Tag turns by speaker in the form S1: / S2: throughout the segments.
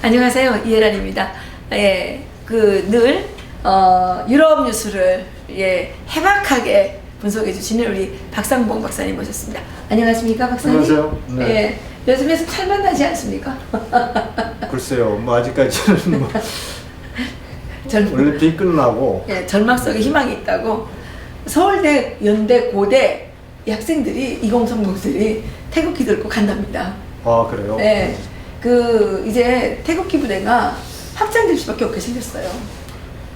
S1: 안녕하세요, 이혜란입니다. 예, 늘 유럽 뉴스를 해박하게 분석해 주시는 우리 박상봉 박사님 모셨습니다. 안녕하십니까, 박사님?
S2: 안녕하세요. 네.
S1: 예, 요즘에서 탈만 나지 않습니까?
S2: 글쎄요, 뭐 아직까지는 뭐 올림픽 끝나고
S1: 절망 속에 희망이 있다고 서울대, 연대, 고대 이 학생들이 2030들이 태극기 들고 간답니다.
S2: 아, 그래요?
S1: 네. 이제 태극기 부대가 확장될 수밖에 없게 생겼어요.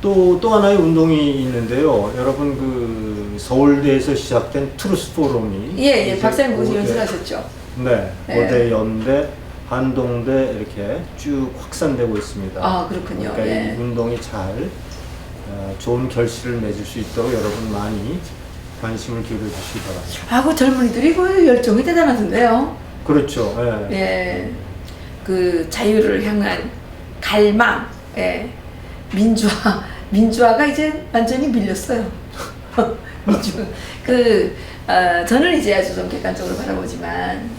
S2: 또 하나의 운동이 있는데요. 여러분 서울대에서 시작된 트루스 포럼이
S1: 예, 박사님 거기서 연설하셨죠?
S2: 네, 고대, 연대, 한동대 이렇게 쭉 확산되고 있습니다.
S1: 아, 그렇군요.
S2: 그러니까
S1: 예.
S2: 이 운동이 잘 좋은 결실을 맺을 수 있도록 여러분 많이 관심을 기울여 주시기 바랍니다.
S1: 그 젊은이들이 그 열정이 대단하던데요.
S2: 그렇죠. 예.
S1: 예. 자유를 향한 갈망, 민주화가 이제 완전히 밀렸어요. 저는 이제 아주 좀 객관적으로 바라보지만,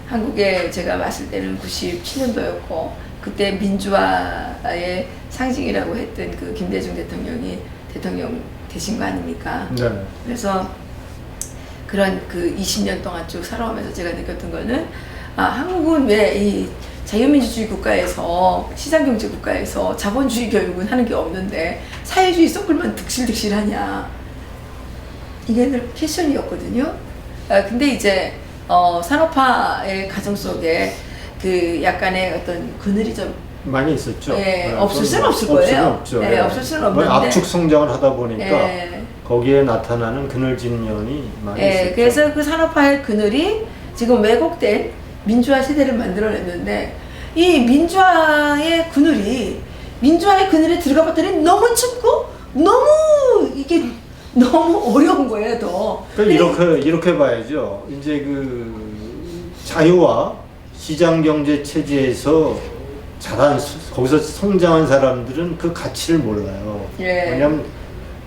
S1: 한국에 제가 왔을 때는 97년도였고, 그때 민주화의 상징이라고 했던 김대중 대통령이 대통령 되신 거 아닙니까?
S2: 네.
S1: 그래서 그런 20년 동안 쭉 살아오면서 제가 느꼈던 거는, 한국은 왜 이 자유민주주의 국가에서, 시장경제 국가에서 자본주의 교육은 하는 게 없는데 사회주의 섞을만 득실득실하냐. 이게 늘 패션이었거든요. 근데 이제 산업화의 과정 속에 약간의 어떤 그늘이 좀
S2: 많이 있었죠.
S1: 없을 수는 없을 거예요.
S2: 없죠.
S1: 없을 수는 없는데
S2: 압축 성장을 하다 보니까
S1: 예.
S2: 거기에 나타나는 그늘진 면이 많이 있었죠.
S1: 그래서 그 산업화의 그늘이 지금 왜곡된 민주화 세대를 만들어냈는데, 이 민주화의 그늘에 들어가 봤더니 너무 춥고 너무 어려운 거예요, 더.
S2: 이렇게 봐야죠. 이제 자유와 시장 경제 체제에서 거기서 성장한 사람들은 그 가치를 몰라요.
S1: 예.
S2: 왜냐하면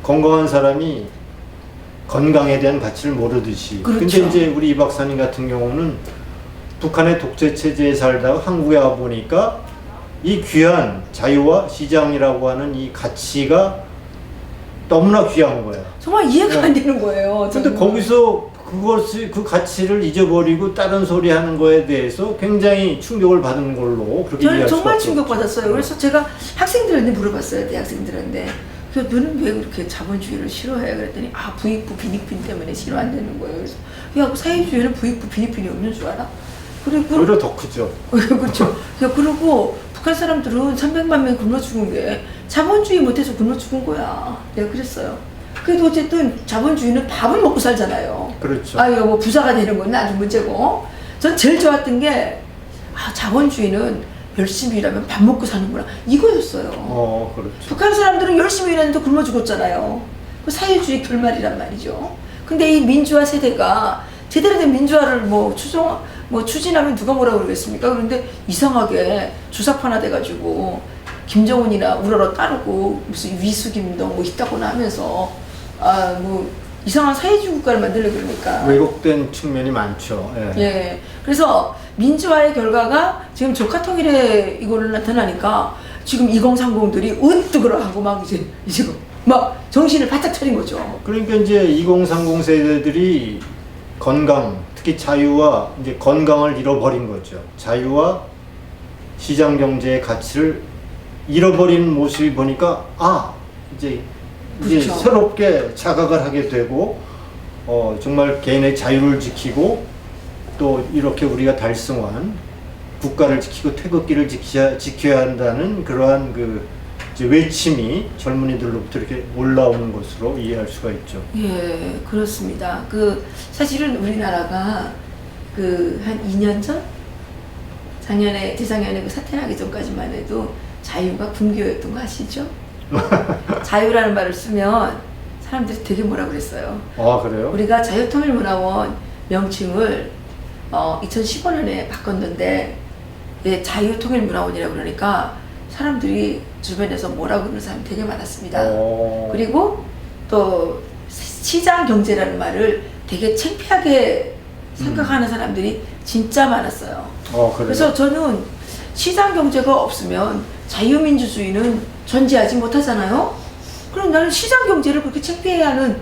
S2: 건강한 사람이 건강에 대한 가치를 모르듯이.
S1: 그렇죠.
S2: 근데 이제 우리 이 박사님 같은 경우는 북한의 독재 체제에 살다가 한국에 와 보니까 이 귀한 자유와 시장이라고 하는 이 가치가 너무나 귀한 거야.
S1: 정말 이해가 안 되는 거예요.
S2: 근데 거기서 그 가치를 잊어버리고 다른 소리 하는 거에 대해서 굉장히 충격을 받은 걸로 그렇게
S1: 저는
S2: 이해할
S1: 정말
S2: 수밖에
S1: 충격받았어요.
S2: 없죠.
S1: 그래서 제가 학생들한테 물어봤어요, 대학생들한테. 너는 왜 그렇게 자본주의를 싫어해? 그랬더니 부익부 빈익빈 때문에 싫어한다는 거예요. 그래서 야, 사회주의는 부익부 빈익빈이 없는 줄 알아? 그리고
S2: 오히려 더 크죠.
S1: 그렇죠. 그리고 북한 사람들은 300만 명이 굶어 죽은 게 자본주의 못해서 굶어 죽은 거야. 내가 그랬어요. 그래도 어쨌든 자본주의는 밥은 먹고 살잖아요.
S2: 그렇죠.
S1: 이거 뭐 부자가 되는 건 아주 문제고. 전 제일 좋았던 게 자본주의는 열심히 일하면 밥 먹고 사는구나, 이거였어요.
S2: 그렇죠.
S1: 북한 사람들은 열심히 일하는데 굶어 죽었잖아요. 그 사회주의 결말이란 말이죠. 근데 이 민주화 세대가 제대로 된 민주화를 추진하면 누가 뭐라고 그러겠습니까? 그런데 이상하게 주사파나 돼가지고 김정은이나 우러러 따르고 무슨 위수김동 있다거나 하면서 이상한 사회주의 국가를 만들려고 그러니까
S2: 왜곡된 측면이 많죠.
S1: 예. 그래서 민주화의 결과가 지금 조카통일에 이거를 나타나니까 지금 2030들이 으뜨거라 하고 이제 정신을 바짝 차린 거죠.
S2: 그러니까 이제 2030 세대들이 특히 자유와 이제 건강을 잃어버린 거죠. 자유와 시장 경제의 가치를 잃어버린 모습이 보니까 이제
S1: 그렇죠.
S2: 새롭게 자각을 하게 되고 정말 개인의 자유를 지키고 또 이렇게 우리가 달성한 국가를 지키고 태극기를 지켜야 한다는 그러한 이제 외침이 젊은이들로부터 이렇게 올라오는 것으로 이해할 수가 있죠.
S1: 예, 그렇습니다. 사실은 우리나라가 한 2년 전? 재작년에 사태 나기 전까지만 해도 자유가 군교였던 거 아시죠? 자유라는 말을 쓰면 사람들이 되게 뭐라 그랬어요.
S2: 그래요?
S1: 우리가 자유통일문화원 명칭을 2015년에 바꿨는데 자유통일문화원이라고 그러니까 사람들이 주변에서 뭐라고 그러는 사람이 되게 많았습니다. 그리고 또 시장 경제라는 말을 되게 창피하게 생각하는 사람들이 진짜 많았어요.
S2: 그래요?
S1: 그래서 저는 시장 경제가 없으면 자유민주주의는 존재하지 못하잖아요. 그럼 나는 시장 경제를 그렇게 창피해하는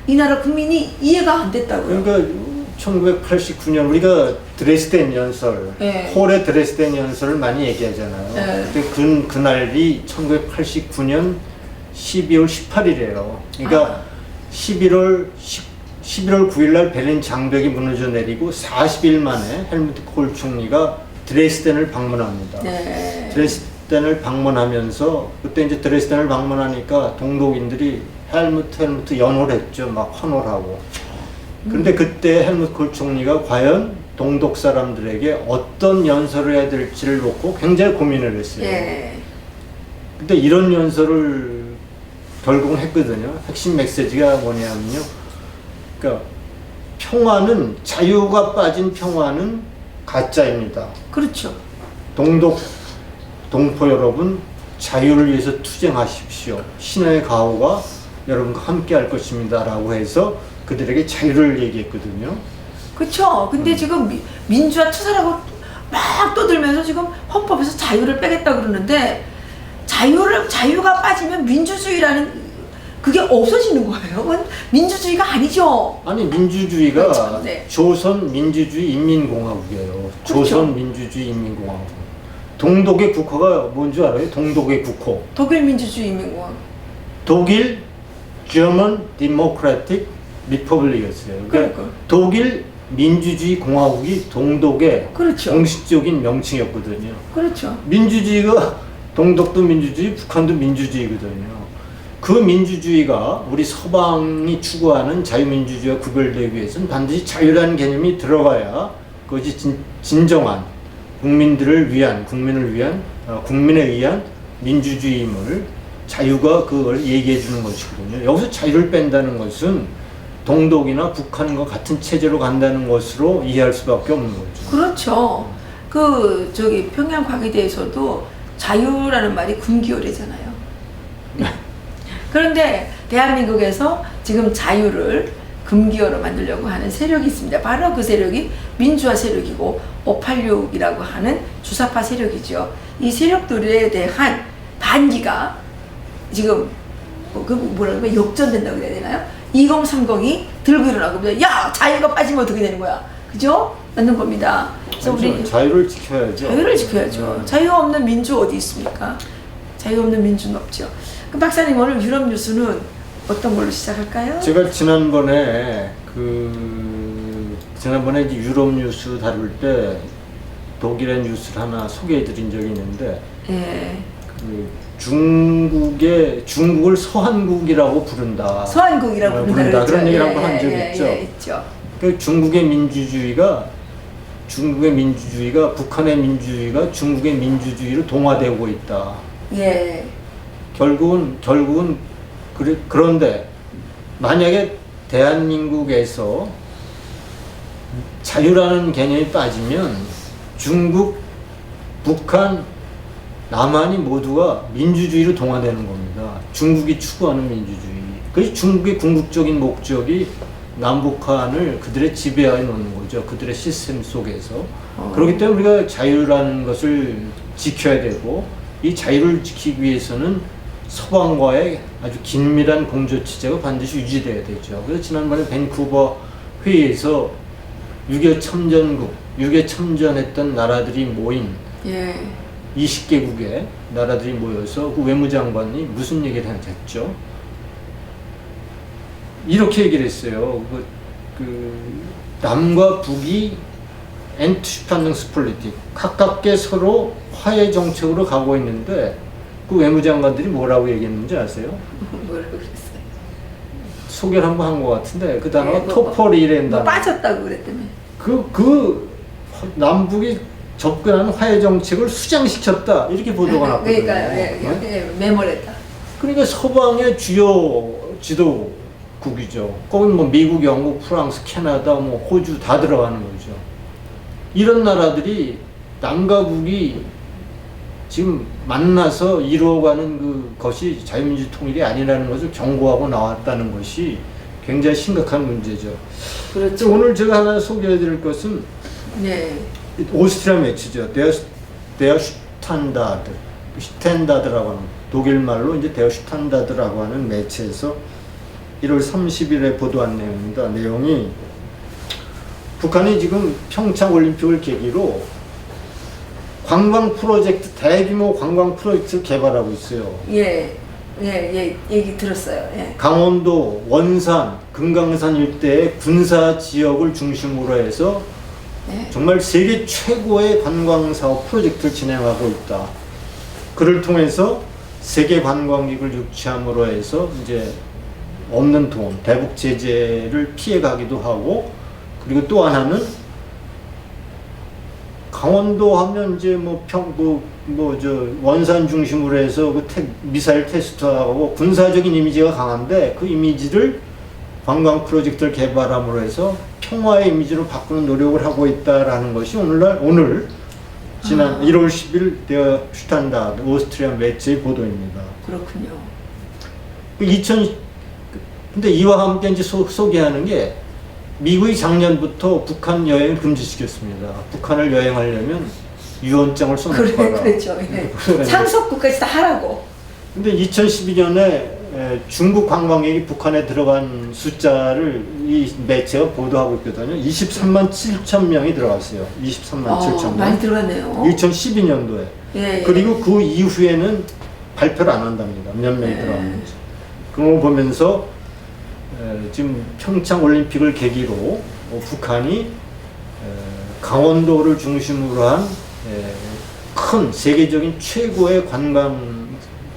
S1: 이 나라 국민이 이해가 안 됐다고요.
S2: 그러니까 1989년 우리가 드레스덴 연설,
S1: 네.
S2: 폴의 드레스덴 연설을 많이 얘기하잖아요.
S1: 네.
S2: 근데 그날이 1989년 12월 18일이에요. 그러니까 11월 9일 날 베를린 장벽이 무너져 내리고 40일 만에 헬무트 콜 총리가 드레스덴을 방문합니다.
S1: 네.
S2: 드레스덴을 방문하면서 그때 이제 드레스덴을 방문하니까 동독인들이 헬무트 연호를 했죠. 막 환호하고. 그런데 그때 헬무트 콜 총리가 과연 동독 사람들에게 어떤 연설을 해야 될지를 놓고 굉장히 고민을 했어요.
S1: 예.
S2: 근데 이런 연설을 결국은 했거든요. 핵심 메시지가 뭐냐면요. 그러니까 평화는, 자유가 빠진 평화는 가짜입니다.
S1: 그렇죠.
S2: 동포 여러분, 자유를 위해서 투쟁하십시오. 신의 가호가 여러분과 함께 할 것입니다. 라고 해서 그들에게 자유를 얘기했거든요.
S1: 그렇죠. 근데 지금 민주화 투사라고 막 떠들면서 지금 헌법에서 자유를 빼겠다 그러는데 자유가 빠지면 민주주의라는 그게 없어지는 거예요. 그건 민주주의가 아니죠.
S2: 아니, 민주주의가
S1: 그렇죠. 네.
S2: 조선 민주주의 인민공화국이에요.
S1: 그렇죠.
S2: 조선 민주주의 인민공화국. 동독의 국호가 뭔지 알아요? 동독의 국호.
S1: 독일 민주주의 인민공화국.
S2: 독일 German Democratic Republic이었어요.
S1: 그러니까.
S2: 독일 민주주의 공화국이 동독의
S1: 그렇죠.
S2: 공식적인 명칭이었거든요.
S1: 그렇죠.
S2: 민주주의가 동독도 민주주의, 북한도 민주주의거든요. 그 민주주의가 우리 서방이 추구하는 자유민주주의와 구별되기 위해서는 반드시 자유라는 개념이 들어가야 그것이 진정한 국민을 위한 국민에 의한 민주주의임을, 자유가 그걸 얘기해 주는 것이거든요. 여기서 자유를 뺀다는 것은 동독이나 북한과 같은 체제로 간다는 것으로 이해할 수밖에 없는 거죠.
S1: 그렇죠. 평양 과기대에서도 자유라는 말이 군기어래잖아요. 그런데 대한민국에서 지금 자유를 금기어로 만들려고 하는 세력이 있습니다. 바로 그 세력이 민주화 세력이고 586이라고 하는 주사파 세력이죠. 이 세력들에 대한 반기가 지금 역전된다고 해야 되나요? 2030이 들고 일어나고, 야, 자유가 빠지면 어떻게 되는 거야? 그죠? 맞는 겁니다. 그래서 우리
S2: 자유를 지켜야죠.
S1: 자유를 지켜야죠. 자유 없는 민주 어디 있습니까? 자유 없는 민주는 없죠. 그 박사님, 오늘 유럽 뉴스는 어떤 걸로 시작할까요?
S2: 제가 지난번에 이제 유럽 뉴스 다룰 때 독일의 뉴스를 하나 소개해드린 적이 있는데,
S1: 예.
S2: 중국을 서한국이라고 부른다.
S1: 서한국이라고 부른다.
S2: 그런 얘기를 한번 한 적이 있죠.
S1: 있죠.
S2: 그 중국의 민주주의가 북한의 민주주의가 중국의 민주주의로 동화되고 있다.
S1: 예.
S2: 결국은 그런데 만약에 대한민국에서 자유라는 개념이 빠지면 중국, 북한, 남한이 모두가 민주주의로 동화되는 겁니다. 중국이 추구하는 민주주의. 그래서 중국의 궁극적인 목적이 남북한을 그들의 지배하에 놓는 거죠. 그들의 시스템 속에서. 그렇기 때문에 우리가 자유라는 것을 지켜야 되고, 이 자유를 지키기 위해서는 서방과의 아주 긴밀한 공조체제가 반드시 유지돼야 되죠. 그래서 지난번에 밴쿠버 회의에서 6.25 참전했던 나라들이 모인
S1: 예.
S2: 20개국의 나라들이 모여서 그 외무장관이 무슨 얘기를 했죠? 이렇게 얘기를 했어요. 남과 북이 엔트슈판능스폴리틱, 가깝게 서로 화해 정책으로 가고 있는데, 그 외무장관들이 뭐라고 얘기했는지 아세요?
S1: 뭐라고 그랬어요?
S2: 소개를 한번 한 것 같은데 그 단어가
S1: 네,
S2: 토퍼리랜다.
S1: 빠졌다고 그랬더니.
S2: 남북이 접근하는 화해 정책을 수장시켰다, 이렇게 보도가 났거든요.
S1: 그러니까요. 메모했다.
S2: 그러니까 서방의 주요 지도국이죠. 거기 뭐 미국, 영국, 프랑스, 캐나다, 뭐 호주 다 들어가는 거죠. 이런 나라들이 남과 북이 지금 만나서 이루어가는 그것이 자유민주 통일이 아니라는 것을 경고하고 나왔다는 것이 굉장히 심각한 문제죠.
S1: 그렇죠.
S2: 오늘 제가 하나 소개해드릴 것은
S1: 네.
S2: 오스트리아 매치죠. 데어 슈탄다드라고 하는 독일 말로 이제 데어 슈탄다드라고 하는 매체에서 1월 30일에 보도한 내용입니다. 내용이 북한이 지금 평창 올림픽을 계기로 관광 프로젝트, 대규모 관광 프로젝트를 개발하고 있어요.
S1: 예, 얘기 들었어요. 예.
S2: 강원도, 원산, 금강산 일대의 군사 지역을 중심으로 해서
S1: 예.
S2: 정말 세계 최고의 관광 사업 프로젝트를 진행하고 있다. 그를 통해서 세계 관광객을 유치함으로 해서 이제 없는 돈, 대북 제재를 피해가기도 하고, 그리고 또 하나는 강원도 하면 이제 원산 중심으로 해서 미사일 테스트하고 군사적인 이미지가 강한데, 그 이미지를 관광 프로젝트를 개발함으로 해서 평화의 이미지로 바꾸는 노력을 하고 있다라는 것이 오늘 지난 1월 10일 데어 슈탄다드 오스트리아 매체의 보도입니다.
S1: 그렇군요.
S2: 근데 이와 함께 이제 소개하는 게 미국이 작년부터 북한 여행을 금지시켰습니다. 북한을 여행하려면 유언장을 써놓거라.
S1: 그렇죠. 예. 상속국까지 다 하라고.
S2: 근데 2012년에 중국 관광객이 북한에 들어간 숫자를 이 매체가 보도하고 있거든요. 23만 7천 명이 들어갔어요. 23만 7천 명.
S1: 많이 들어갔네요.
S2: 2012년도에.
S1: 예.
S2: 그리고 그 이후에는 발표를 안 한답니다. 몇 명이 들어갔는지. 그런 걸 보면서 지금 평창 올림픽을 계기로 북한이 강원도를 중심으로 한 큰 세계적인 최고의 관광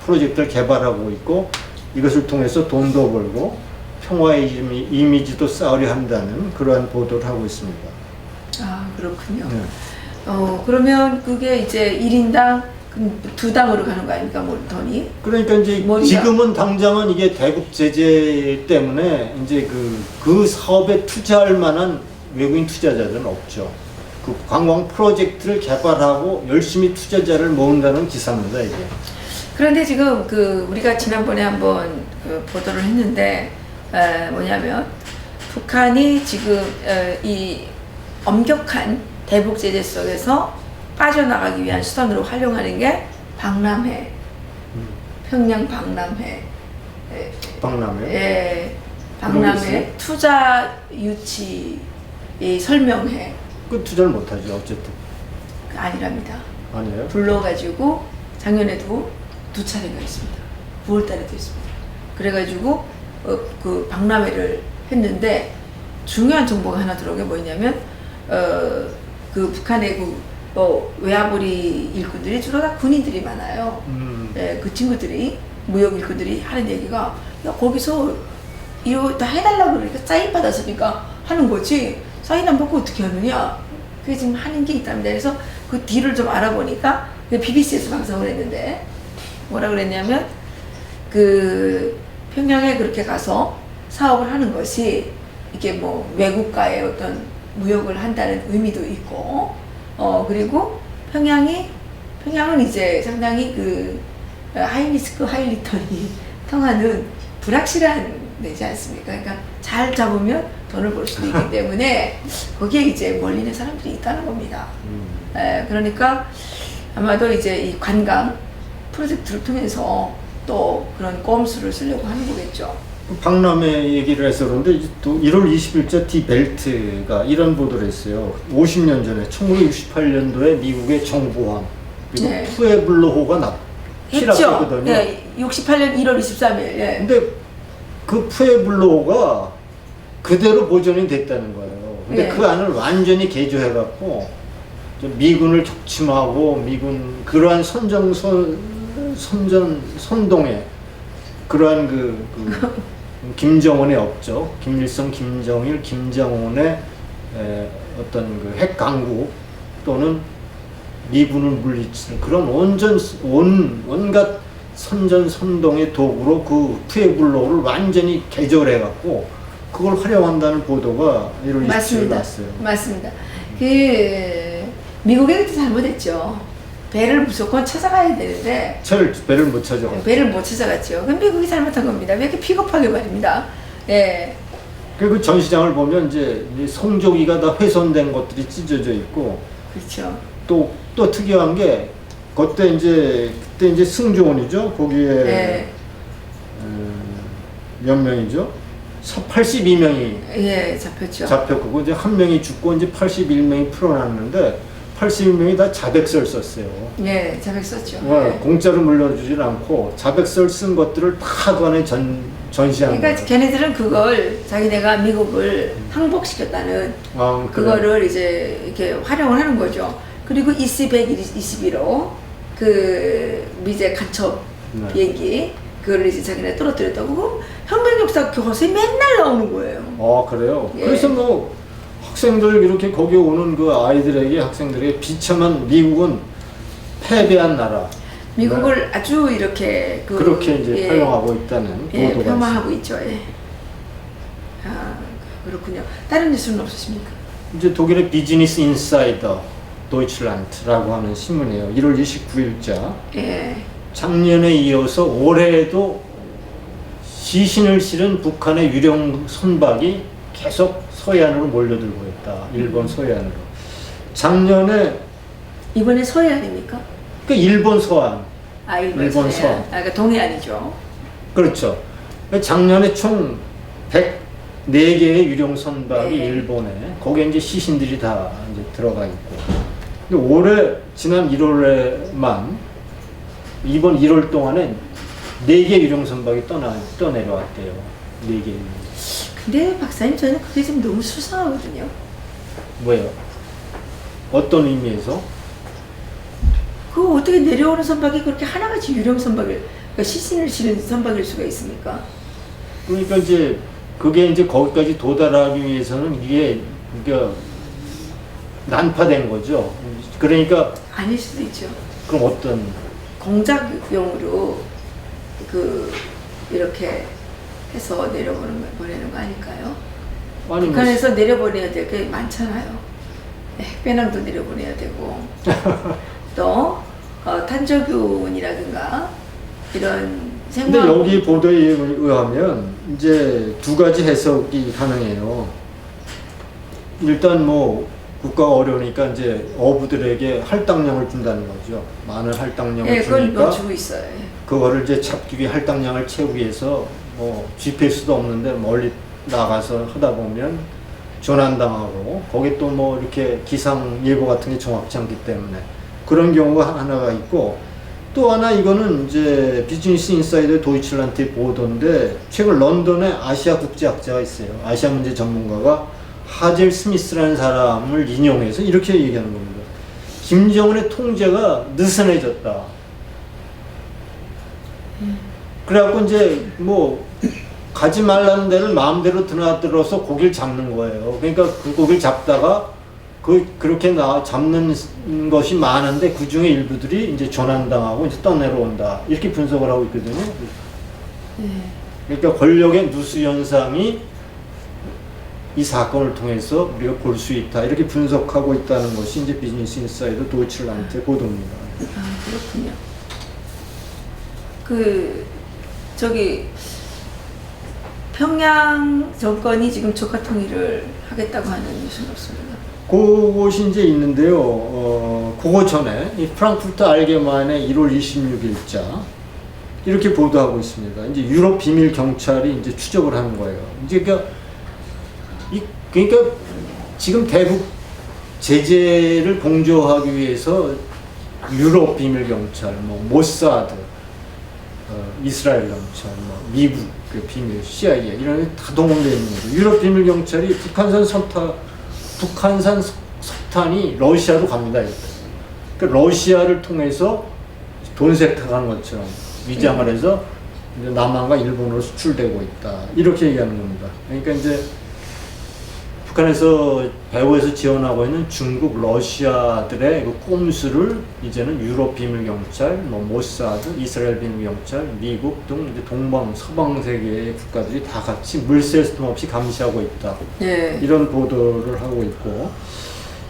S2: 프로젝트를 개발하고 있고, 이것을 통해서 돈도 벌고 평화의 이미지도 쌓으려 한다는 그러한 보도를 하고 있습니다.
S1: 아, 그렇군요.
S2: 네.
S1: 그러면 그게 이제 1인당 2당으로 가는 거 아닙니까, 돈이?
S2: 그러니까 이제
S1: 머리가.
S2: 지금은 당장은 이게 대북 제재 때문에 이제 그 사업에 투자할 만한 외국인 투자자들은 없죠. 그 관광 프로젝트를 개발하고 열심히 투자자를 모은다는 기사입니다, 이게.
S1: 그런데 지금 우리가 지난번에 한번 보도를 했는데, 뭐냐면 북한이 지금 이 엄격한 대북 제재 속에서 빠져나가기 위한 수단으로 활용하는 게 박람회, 평양 박람회, 예, 박람회, 투자 유치 설명회.
S2: 그 투자를 못하죠, 어쨌든.
S1: 아니랍니다.
S2: 아니에요?
S1: 불러가지고 작년에도 2차례가 있습니다. 9월달에도 있습니다. 그래가지고 그 박람회를 했는데, 중요한 정보가 하나 들어온 게 뭐냐면 그 북한의 외화벌이 일꾼들이 주로 다 군인들이 많아요. 예, 그 친구들이 무역 일꾼들이 하는 얘기가, 야, 거기서 이거 다 해달라고 그러니까 사인 받았으니까 하는 거지, 사인 안 받고 어떻게 하느냐. 그게 지금 하는 게 있답니다. 그래서 그 뒤를 좀 알아보니까 BBC에서 방송을 했는데 뭐라 그랬냐면, 그 평양에 그렇게 가서 사업을 하는 것이 이게 뭐 외국과의 어떤 무역을 한다는 의미도 있고, 그리고 평양은 이제 상당히 하이리스크 하이리턴이 통하는 불확실한 데지 않습니까? 그러니까 잘 잡으면 돈을 벌 수도 있기 때문에 거기에 이제 몰리는 사람들이 있다는 겁니다. 그러니까 아마도 이제 이 관광 프로젝트를 통해서 또 그런 꼼수를 쓰려고 하는 거겠죠.
S2: 박람회 얘기를 해서 그런데 또 1월 20일자 디벨트가 이런 보도를 했어요. 50년 전에 1968년도에 미국의 정보함 그리고
S1: 네.
S2: 푸에블로호가
S1: 했죠.
S2: 실았거든요.
S1: 네, 68년 1월 23일. 예.
S2: 근데 그 푸에블로호가 그대로 보존이 됐다는 거예요. 근데
S1: 네.
S2: 그 안을 완전히 개조해갖고 미군을 격침하고 그러한 선동에 그러한 김정은의 없죠. 김일성, 김정일, 김정은의 어떤 핵 강국 또는 미군을 물리치는 그런 온갖 선전선동의 도구로 그 푸에블로를 완전히 개조해갖고 그걸 활용한다는 보도가 1월 27일 났어요.
S1: 맞습니다. 미국이 그때 잘못했죠. 배를 무조건 찾아가야 되는데
S2: 배를 못 찾아갔죠.
S1: 배를 못 찾아갔죠. 그럼 미국이 잘못한 겁니다. 왜 이렇게 비겁하게 말입니다. 예.
S2: 그리고 전시장을 보면 이제 송조기가 다 훼손된 것들이 찢어져 있고,
S1: 그렇죠.
S2: 또 특이한 게 그때 이제 승조원이죠. 거기에
S1: 예.
S2: 몇 명이죠? 82명이
S1: 예, 잡혔죠.
S2: 잡혔고 이제 한 명이 죽고 이제 81명이 풀어났는데 81명이 다 자백서를 썼어요.
S1: 예, 자백 썼죠.
S2: 와,
S1: 예.
S2: 공짜로 물려주질 않고 자백서를 쓴 것들을 다 그 안에 전시한
S1: 그러니까
S2: 거예요.
S1: 걔네들은 그걸 자기네가 미국을 항복시켰다는
S2: 아, 그래.
S1: 그거를 이제 이렇게 활용을 하는 거죠. 그리고 EC 121호 그 미제 간첩
S2: 네.
S1: 비행기 그거를 이제 자기네 떨어뜨렸다고. 그럼 혁명 역사 교과서에 맨날 나오는 거예요.
S2: 아, 그래요?
S1: 예.
S2: 그래서 뭐 학생들 이렇게 거기 오는 그 아이들에게 학생들에게 비참한 미국은 패배한 나라.
S1: 미국을 아주 이렇게
S2: 그렇게 이제
S1: 예,
S2: 활용하고 있다는
S1: 예,
S2: 보도가
S1: 폄하하고 있죠. 예. 아, 그렇군요. 다른 뉴스는 없으십니까?
S2: 이제 독일의 비즈니스 인사이더 도이칠란트라고 하는 신문이에요. 1월 29일자.
S1: 예.
S2: 작년에 이어서 올해에도 시신을 실은 북한의 유령 선박이 계속 서해안으로 몰려들고 있다. 일본 서해안으로. 작년에
S1: 이번에 서해안입니까?
S2: 그 일본 서해안.
S1: 아, 일본
S2: 일본
S1: 서해안.
S2: 서해안.
S1: 아, 그러니까 동해안이죠.
S2: 그렇죠. 작년에 총 104개의 유령 선박이
S1: 네.
S2: 일본에 거기에 이제 시신들이 다 이제 들어가 있고. 근데 올해 지난 1월에만 이번 1월 동안에 4개 유령 선박이 떠내려왔대요. 4개.
S1: 근데 박사님 저는 그게 좀 너무 수상하거든요.
S2: 뭐예요? 어떤 의미에서?
S1: 그 어떻게 내려오는 선박이 그렇게 하나같이 유령 선박을 그러니까 시신을 실은 선박일 수가 있습니까?
S2: 그러니까 이제 그게 이제 거기까지 도달하기 위해서는 이게 그러니까 난파된 거죠. 그러니까
S1: 아닐 수도 있죠.
S2: 그럼 어떤
S1: 공작용으로 그 이렇게 해서 보내는 거 아닐까요?
S2: 아니 뭐
S1: 북한에서 내려보내야 될 게 많잖아요. 핵배낭도 내려보내야 되고 또 탄저균이라든가 이런
S2: 근데 여기 보도에 의하면 이제 두 가지 해석이 가능해요. 일단 뭐 국가가 어려우니까 이제 어부들에게 할당량을 준다는 거죠. 많은 할당량을
S1: 예, 그걸
S2: 주니까
S1: 주고 있어요. 예.
S2: 그거를 이제 잡기 위해 할당량을 채우기 위해서 뭐 GPS도 없는데 멀리 나가서 하다 보면 조난당하고 거기 또 뭐 이렇게 기상 예보 같은 게 정확치 않기 때문에 그런 경우가 하나가 있고 또 하나 이거는 이제 비즈니스 인사이더 도이칠란트의 보도인데 최근 런던에 아시아 국제학자가 있어요. 아시아 문제 전문가가 하젤 스미스라는 사람을 인용해서 이렇게 얘기하는 겁니다. 김정은의 통제가 느슨해졌다. 그래갖고 이제 뭐 가지 말라는 데를 마음대로 드나들어서 고기를 잡는 거예요. 그러니까 그 고기를 잡다가 그렇게 잡는 것이 많은데 그 중에 일부들이 이제 조난당하고 이제 떠내려온다. 이렇게 분석을 하고 있거든요. 그러니까 권력의 누수 현상이 이 사건을 통해서 우리가 볼 수 있다. 이렇게 분석하고 있다는 것이 이제 비즈니스 인사이더 도이칠란트의 보도입니다.
S1: 아, 그렇군요. 저기 평양 정권이 지금 조카 통일을 하겠다고 하는 뉴스는 없습니다.
S2: 그것이 이제 있는데요. 그거 전에 이 프랑크푸르트 알게마인의 1월 26일자 이렇게 보도하고 있습니다. 이제 유럽 비밀 경찰이 이제 추적을 하는 거예요. 이제 그러니까 지금 대북 제재를 봉조하기 위해서 유럽 비밀 경찰, 뭐 모사드, 이스라엘 경찰, 뭐 미국 그 비밀 CIA 이런 게 다 동원되어 있는 거죠. 유럽 비밀 경찰이 북한산 석탄이 러시아로 갑니다. 그러니까 러시아를 통해서 돈 세탁하는 것처럼 위장을 해서 이제 남한과 일본으로 수출되고 있다. 이렇게 얘기하는 겁니다. 그러니까 이제 북한에서 배후에서 지원하고 있는 중국, 러시아들의 그 꼼수를 이제는 유럽 비밀 경찰, 뭐 모사드, 이스라엘 비밀 경찰, 미국 등 이제 동방, 서방 세계의 국가들이 다 같이 물샐 틈 없이 감시하고 있다.
S1: 네.
S2: 이런 보도를 하고 있고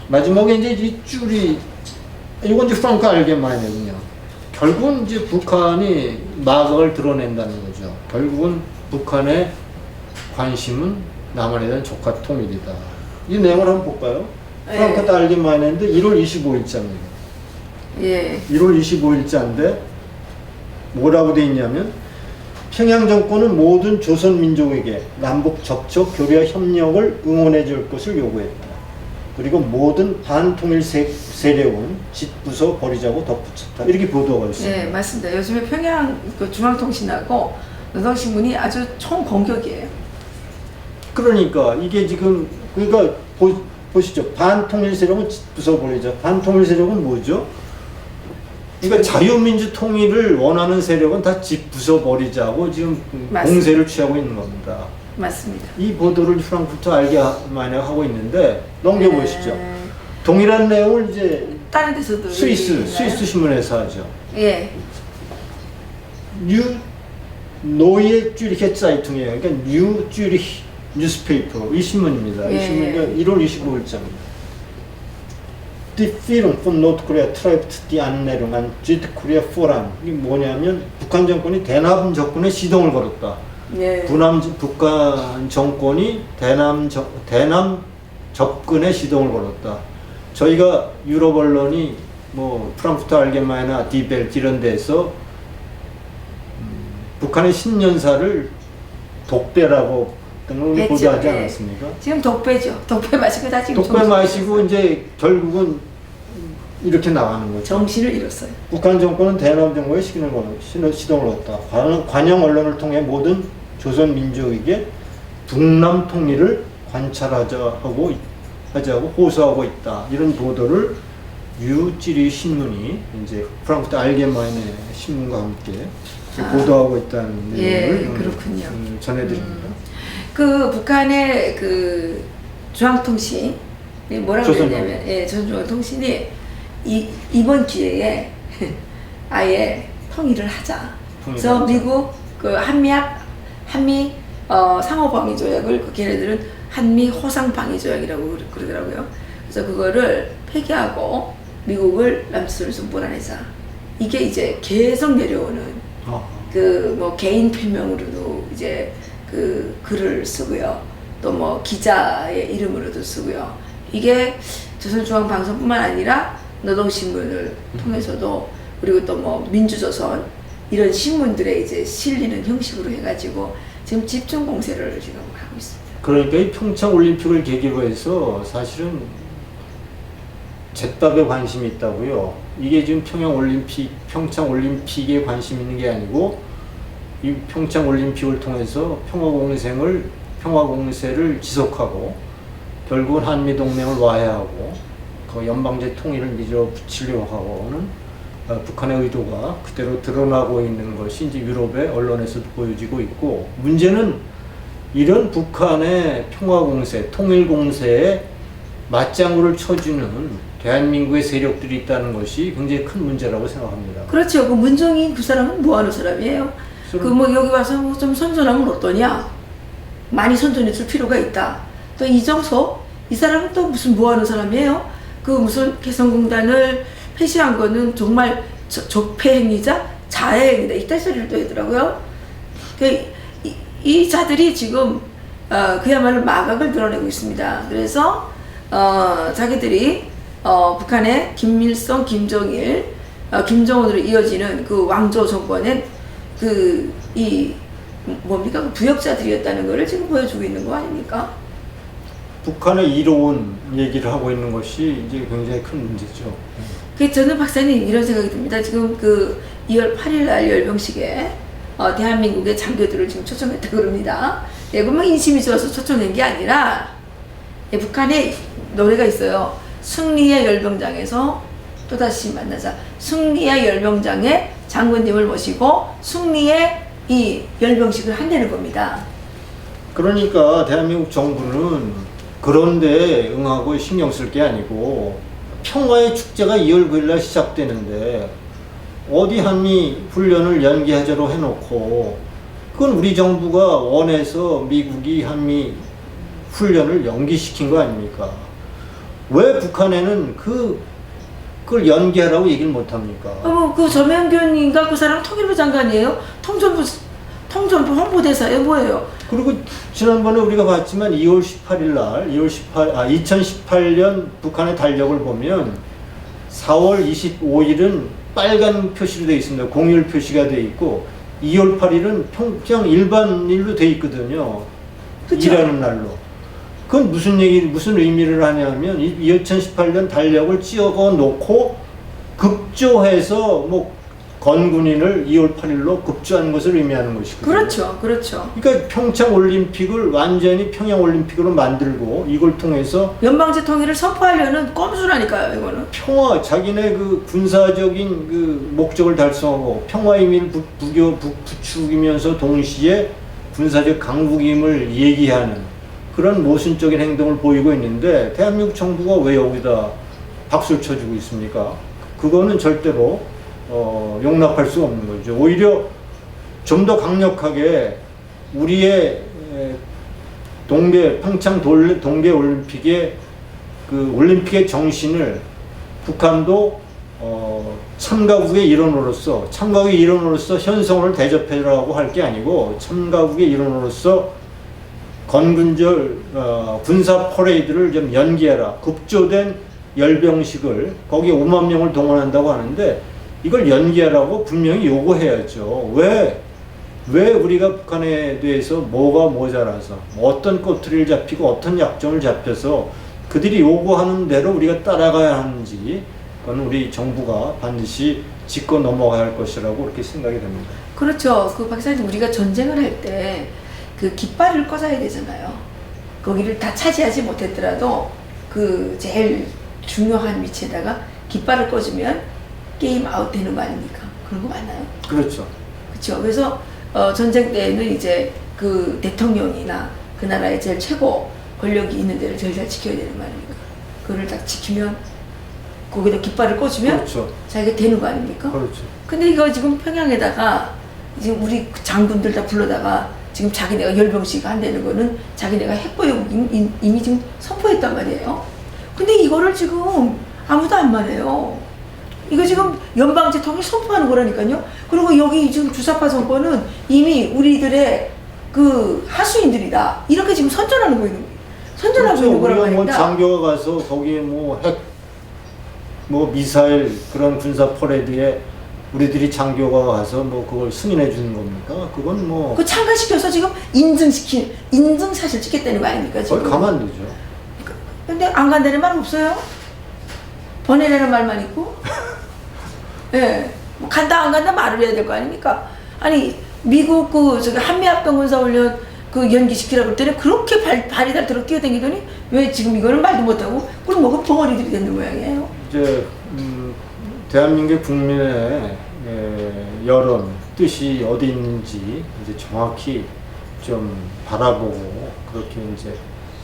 S2: 마지막에 이제 이 줄이 이건 이제 프랑크 알게마인이군요. 결국은 이제 북한이 마각을 드러낸다는 거죠. 결국은 북한의 관심은 남한에 대한 조카 통일이다. 이 내용을 한번 볼까요? 프랑크푸르트 알게마인인데 1월 25일자입니다.
S1: 예.
S2: 1월 25일자인데 뭐라고 돼 있냐면 평양 정권은 모든 조선 민족에게 남북 접촉, 교류와 협력을 응원해 줄 것을 요구했다. 그리고 모든 반통일 세력은 짓부숴 버리자고 덧붙였다. 이렇게 보도가 있습니다.
S1: 네, 맞습니다. 요즘에 평양 그 중앙통신하고 노동신문이 아주 총공격이에요.
S2: 그러니까 이게 지금 그러니까 보시죠. 반통일 세력은 짓부숴 버리자. 반통일 세력은 뭐죠? 그러니까 자유민주 통일을 원하는 세력은 다 짓부숴 버리자고 지금
S1: 맞습니다.
S2: 공세를 취하고 있는 겁니다.
S1: 맞습니다.
S2: 이 보도를 프랑크푸르트 알게마인에 하고 있는데 넘겨보시죠.
S1: 네.
S2: 동일한 내용을 이제
S1: 다른 데서도
S2: 스위스 신문에서 하죠.
S1: 예.
S2: 뉴 노예 쭈리케 짜이퉁이에요. 그러니까 뉴 쭈리히 뉴스페이퍼 이 신문입니다. 이
S1: 예.
S2: 신문이 1월 25일자입니다. Die Führung von Nordkorea treibt die Annäherung an Südkorea voran. 이게 뭐냐면 북한 정권이 대남 접근에 시동을 걸었다.
S1: 예.
S2: 북한 정권이 대남 접근에 시동을 걸었다. 저희가 유럽 언론이 뭐 프랑크푸르트 알게마이나 디벨트 이런 데서 북한의 신년사를 독배라고 등을
S1: 했죠.
S2: 보도하지
S1: 예.
S2: 않았습니까?
S1: 지금 독배죠. 독배 마시고 다 지금
S2: 독배 마시고 이제 결국은 이렇게 나가는 거죠.
S1: 정신을 잃었어요.
S2: 북한 정권은 대남 정부에 시동을 걸었다. 관영 언론을 통해 모든 조선 민족에게 북남 통일을 관찰하자고 호소하고 있다. 이런 보도를 유찌리 신문이 이제 프랑크푸르트 알게마인의 신문과 함께 보도하고 있다는 내용을
S1: 그렇군요.
S2: 전해드립니다.
S1: 그 북한의 그 중앙통신 뭐라고 그러냐면 조선중앙통신이 이번 기회에 아예 통일을 하자. 그래서 미국 그 한미 상호방위 조약을 그 걔네들은 한미 호상 방위 조약이라고 그러더라고요. 그래서 그거를 폐기하고 미국을 남수를 좀 몰아내자. 이게 이제 계속 내려오는 그 뭐 개인 필명으로도 이제 그 글을 쓰고요. 또 뭐 기자의 이름으로도 쓰고요. 이게 조선중앙방송뿐만 아니라 노동신문을 통해서도 그리고 또 뭐 민주조선 이런 신문들에 이제 실리는 형식으로 해가지고 지금 집중 공세를 지금 하고 있습니다.
S2: 그러니까 이 평창 올림픽을 계기로 해서 사실은 잿밥에 관심이 있다고요. 이게 지금 평창 올림픽에 관심 있는 게 아니고 이 평창 올림픽을 통해서 평화공세를 지속하고 결국은 한미 동맹을 와해하고 그 연방제 통일을 밀어붙이려고 하고는 북한의 의도가 그대로 드러나고 있는 것이 이제 유럽의 언론에서도 보여지고 있고, 문제는 이런 북한의 평화공세, 통일공세에 맞장구를 쳐주는 대한민국의 세력들이 있다는 것이 굉장히 큰 문제라고 생각합니다.
S1: 그렇죠. 그 문정인 그 사람은 뭐 하는 사람이에요? 그 뭐 여기 와서 뭐 좀 선전하면 어떠냐? 많이 선전해 줄 필요가 있다. 또 이정석 이 사람은 또 무슨 뭐 하는 사람이에요? 그 무슨 개성공단을 폐쇄한 거는 정말 적폐 행위자, 자해 행위다. 이딴 소리를 또 하더라고요. 이 자들이 지금 그야말로 마각을 드러내고 있습니다. 그래서 자기들이 북한의 김일성, 김정일, 김정은으로 이어지는 그 왕조 정권의 뭡니까? 그 부역자들이었다는 것을 지금 보여주고 있는 거 아닙니까?
S2: 북한의 이로운 얘기를 하고 있는 것이 이제 굉장히 큰 문제죠.
S1: 저는 박사님 이런 생각이 듭니다. 지금 그 2월 8일 날 열병식에 대한민국의 장교들을 지금 초청했다고 그럽니다. 그러면 인심이 좋아서 초청한 게 아니라 북한에 노래가 있어요. 승리의 열병장에서 또다시 만나자. 승리의 열병장에 장군님을 모시고 승리의 이 열병식을 한다는 겁니다.
S2: 그러니까 대한민국 정부는 그런데 응하고 신경 쓸 게 아니고 평화의 축제가 2월 9일 날 시작되는데 어디 한미 훈련을 연기하자로 해놓고 그건 우리 정부가 원해서 미국이 한미 훈련을 연기시킨 거 아닙니까? 왜 북한에는 그걸 연기하라고 얘기를 못합니까?
S1: 그 전명균인가 그 사람 통일부 장관이에요. 통전부 홍보대사에 뭐예요?
S2: 그리고 지난번에 우리가 봤지만 2월 18일 날 2018년 북한의 달력을 보면 4월 25일은 빨간 표시로 되어 있습니다. 공휴일 표시가 되어 있고 2월 8일은 평양 일반일로 되어 있거든요.
S1: 그쵸?
S2: 일하는 날로. 그건 무슨 의미를 하냐면 2018년 달력을 찍어 놓고 급조해서 뭐 건군인을 2월 8일로 급조하는 것을 의미하는 것이거든요.
S1: 그렇죠, 그렇죠.
S2: 그러니까 평창 올림픽을 완전히 평양 올림픽으로 만들고 이걸 통해서
S1: 연방제 통일을 선포하려는 꼼수라니까요, 이거는.
S2: 평화, 자기네 그 군사적인 그 목적을 달성하고 평화 의미를 부추기면서 동시에 군사적 강국임을 얘기하는 그런 모순적인 행동을 보이고 있는데 대한민국 정부가 왜 여기다 박수를 쳐주고 있습니까? 그거는 절대로 용납할 수 없는 거죠. 오히려 좀 더 강력하게 우리의 평창 동계 올림픽의 그 올림픽의 정신을 북한도 참가국의 일원으로서 현성을 대접해라고 할 게 아니고 참가국의 일원으로서 건군절 군사 퍼레이드를 좀 연기해라. 급조된 열병식을 거기에 5만 명을 동원한다고 하는데 이걸 연기하라고 분명히 요구해야죠. 왜 우리가 북한에 대해서 뭐가 모자라서 어떤 꼬투리를 잡히고 어떤 약점을 잡혀서 그들이 요구하는 대로 우리가 따라가야 하는지 그건 우리 정부가 반드시 짚고 넘어가야 할 것이라고 그렇게 생각이 됩니다.
S1: 그렇죠. 그 박사님, 우리가 전쟁을 할 때 그 깃발을 꽂아야 되잖아요. 거기를 다 차지하지 못했더라도 그 제일 중요한 위치에다가 깃발을 꽂으면 게임 아웃 되는 거 아닙니까? 그런 거 맞나요?
S2: 그렇죠.
S1: 그렇죠. 그래서 전쟁 때에는 이제 그 대통령이나 그 나라의 제일 최고 권력이 있는 데를 제일 잘 지켜야 되는 거 아닙니까? 그거를 딱 지키면 거기다 깃발을 꽂으면
S2: 그렇죠.
S1: 자기가 되는 거 아닙니까?
S2: 그렇죠.
S1: 근데 이거 지금 평양에다가 지금 우리 장군들 다 불러다가 지금 자기네가 열병식 한다는 거는 자기네가 핵보유 이미 지금 선포했단 말이에요. 근데 이거를 지금 아무도 안 말해요. 이거 지금 연방제 통일 선포하는 거라니까요. 그리고 여기 지금 주사파 정권은 이미 우리들의 그 하수인들이다. 이렇게 지금 선전하는 거예요. 선전하고 있는 거란
S2: 우리가 뭐
S1: 말입니다.
S2: 장교가 가서 거기에 뭐 핵, 뭐 미사일 그런 군사 퍼레이드에 우리들이 장교가 가서 뭐 그걸 승인해 주는 겁니까? 그건 뭐
S1: 그 참가시켜서 지금 인증사실 찍겠다는 거 아닙니까? 지금.
S2: 거의 가만 두죠.
S1: 근데 안 간다는 말 없어요? 보내라는 말만 있고? 예. 뭐 간다 안 간다 말을 해야 될 거 아닙니까? 아니 미국 그 저기 한미합동군사훈련 그 연기시키라고 할 때는 그렇게 발이 닳도록 뛰어다니더니 왜 지금 이거는 말도 못하고 그럼 뭐가 벙어리들이 되는 모양이에요?
S2: 이제 대한민국 국민의 여론 뜻이 어디 있는지 이제 정확히 좀 바라보고 그렇게 이제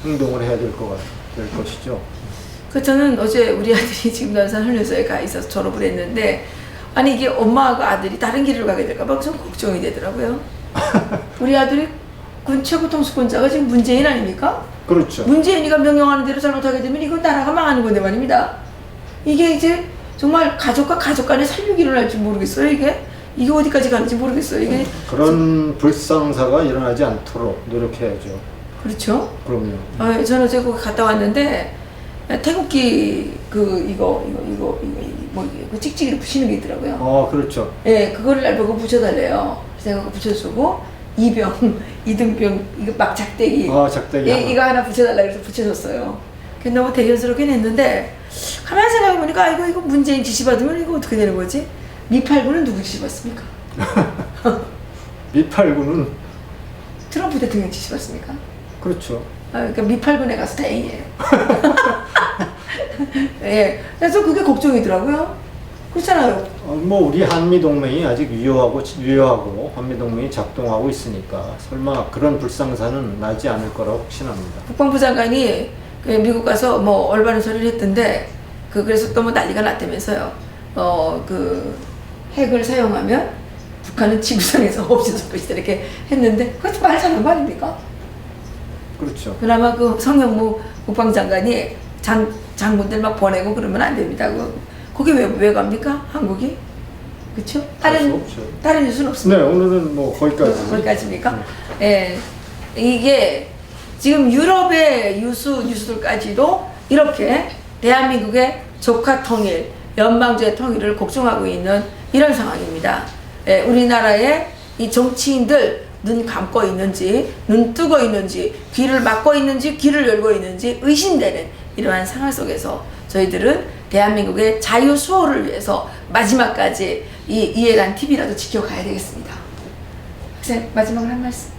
S2: 행동을 해야 될 것이죠.
S1: 그 저는 어제 우리 아들이 지금 난산훈련소에 가 있어서 졸업을 했는데 아니 이게 엄마하고 아들이 다른 길을 가게 될까 봐 좀 걱정이 되더라고요. 우리 아들이 군 최고 통수권자가 지금 문재인 아닙니까?
S2: 그렇죠.
S1: 문재인이가 명령하는 대로 잘못하게 되면 이건 나라가 망하는 건데 말입니다. 이게 이제 정말 가족과 가족 간에 살육이 일어날지 모르겠어요. 이게 어디까지 가는지 모르겠어요. 이게
S2: 그런 불상사가 일어나지 않도록 노력해야죠.
S1: 그렇죠.
S2: 그럼요.
S1: 저는 어제 거기 갔다 왔는데 태극기 이거 찍찍이로 붙이는 게 있더라고요.
S2: 그렇죠.
S1: 예, 그거를 날 보고 붙여달래요. 그래서 내가 그거 붙여주고 이등병 이거 막 작대기.
S2: 작대기.
S1: 이거 하나 붙여달라 그래서 붙여줬어요. 그게 너무 대견스럽긴 했는데 가만히 생각해보니까 이거 문재인 지시 받으면 이거 어떻게 되는 거지? 미팔군은 누구 지시 받습니까?
S2: 미팔군은
S1: 트럼프 대통령 지시 받습니까?
S2: 그렇죠.
S1: 그러니까 미팔군에 가서 다행이에요. 예, 그래서 그게 걱정이더라고요. 그렇잖아요.
S2: 뭐 우리 한미 동맹이 아직 유효하고 한미 동맹이 작동하고 있으니까 설마 그런 불상사는 나지 않을 거라고 확신합니다.
S1: 국방부 장관이 미국 가서 뭐 올바른 소리를 했던데 그래서 또 뭐 난리가 났다면서요. 그 핵을 사용하면 북한은 지구상에서 없어질 것이다 이렇게 했는데 그것도 말 잘한 거 아닙니까?
S2: 그렇죠.
S1: 그나마 그 성형무 국방장관이 장군들 막 보내고 그러면 안 됩니다. 거기 왜 갑니까? 한국이? 그렇죠?
S2: 할 수 없죠.
S1: 다른 뉴스는
S2: 네,
S1: 없습니다.
S2: 오늘은 뭐 거기까지.
S1: 거기까지입니까? 예. 이게 지금 유럽의 뉴스들까지도 이렇게 대한민국의 조카 통일, 연방제 통일을 걱정하고 있는 이런 상황입니다. 예, 우리나라의 이 정치인들 눈 감고 있는지, 눈 뜨고 있는지, 귀를 막고 있는지, 귀를 열고 있는지 의심되는 이러한 상황 속에서 저희들은 대한민국의 자유 수호를 위해서 마지막까지 이 이해란 TV라도 지켜가야 되겠습니다. 학생 마지막으로 한 말씀.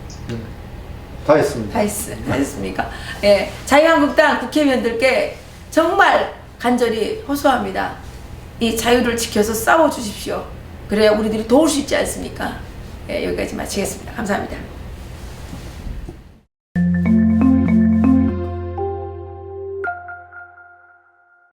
S2: 다 했습니다.
S1: 다 했습니까? 예, 자유한국당 국회의원들께 정말 간절히 호소합니다. 이 자유를 지켜서 싸워주십시오. 그래야 우리들이 도울 수 있지 않습니까? 예, 여기까지 마치겠습니다. 감사합니다.